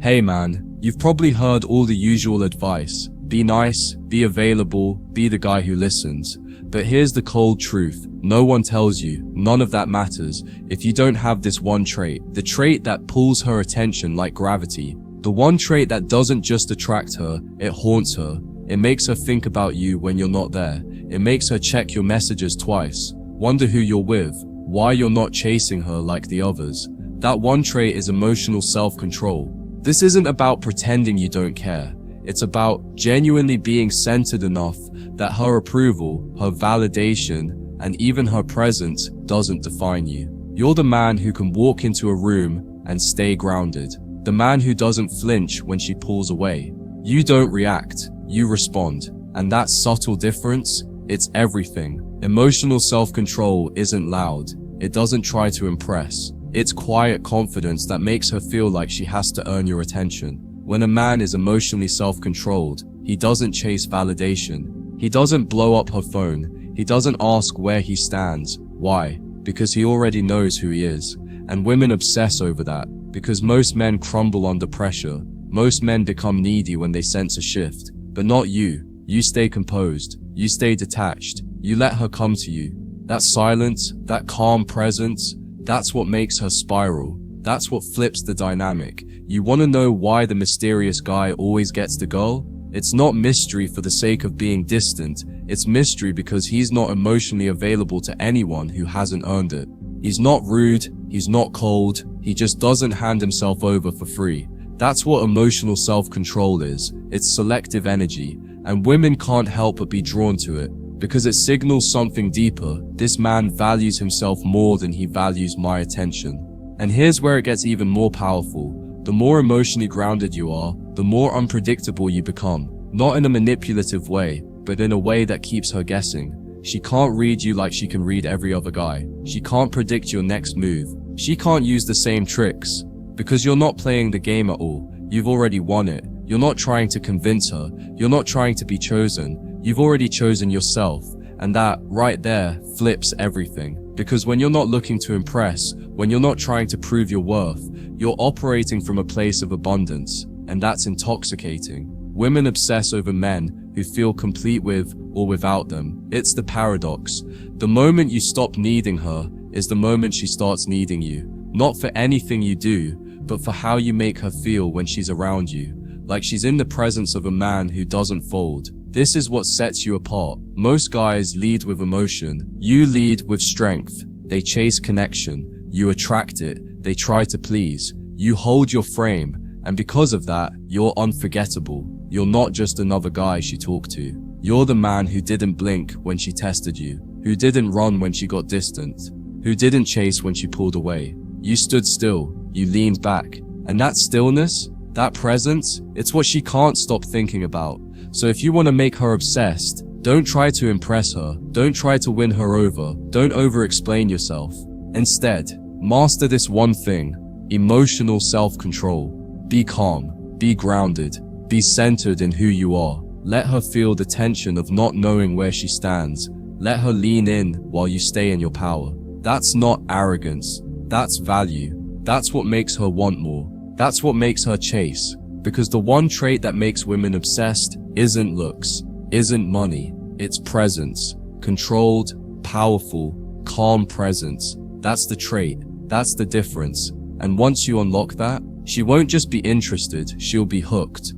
Hey man, you've probably heard all the usual advice. Be nice, be available, be the guy who listens. But here's the cold truth. No one tells you, none of that matters if you don't have this one trait. The trait that pulls her attention like gravity. The one trait that doesn't just attract her, it haunts her. It makes her think about you when you're not there. It makes her check your messages twice. Wonder who you're with, why you're not chasing her like the others. That one trait is emotional self-control. This isn't about pretending you don't care. It's about genuinely being centered enough that her approval, her validation, and even her presence doesn't define you. You're the man who can walk into a room and stay grounded. The man who doesn't flinch when she pulls away. You don't react, you respond. And that subtle difference, it's everything. Emotional self-control isn't loud. It doesn't try to impress. It's quiet confidence that makes her feel like she has to earn your attention. When a man is emotionally self-controlled, he doesn't chase validation. He doesn't blow up her phone. He doesn't ask where he stands. Why? Because he already knows who he is. And women obsess over that, because most men crumble under pressure. Most men become needy when they sense a shift. But not you. You stay composed. You stay detached. You let her come to you. That silence, that calm presence, that's what makes her spiral. That's what flips the dynamic. You want to know why the mysterious guy always gets the girl? It's not mystery for the sake of being distant. It's mystery because he's not emotionally available to anyone who hasn't earned it. He's not rude. He's not cold. He just doesn't hand himself over for free. That's what emotional self-control is. It's selective energy. And women can't help but be drawn to it. Because it signals something deeper. This man values himself more than he values my attention. And here's where it gets even more powerful. The more emotionally grounded you are, the more unpredictable you become. Not in a manipulative way, but in a way that keeps her guessing. She can't read you like she can read every other guy. She can't predict your next move. She can't use the same tricks. Because you're not playing the game at all. You've already won it. You're not trying to convince her. You're not trying to be chosen. You've already chosen yourself. And that, right there, flips everything. Because when you're not looking to impress, when you're not trying to prove your worth, you're operating from a place of abundance. And that's intoxicating. Women obsess over men who feel complete with or without them. It's the paradox. The moment you stop needing her is the moment she starts needing you. Not for anything you do, but for how you make her feel when she's around you. Like she's in the presence of a man who doesn't fold. This is what sets you apart. Most guys lead with emotion. You lead with strength. They chase connection. You attract it. They try to please. You hold your frame. And because of that, you're unforgettable. You're not just another guy she talked to. You're the man who didn't blink when she tested you. Who didn't run when she got distant. Who didn't chase when she pulled away. You stood still. You leaned back. And that stillness, that presence, it's what she can't stop thinking about. So if you want to make her obsessed, don't try to impress her. Don't try to win her over. Don't over-explain yourself. Instead, master this one thing: emotional self-control. Be calm. Be grounded. Be centered in who you are. Let her feel the tension of not knowing where she stands. Let her lean in while you stay in your power. That's not arrogance. That's value. That's what makes her want more. That's what makes her chase. Because the one trait that makes women obsessed isn't looks, isn't money, it's presence. Controlled, powerful, calm presence. That's the trait. That's the difference. And once you unlock that, she won't just be interested, she'll be hooked.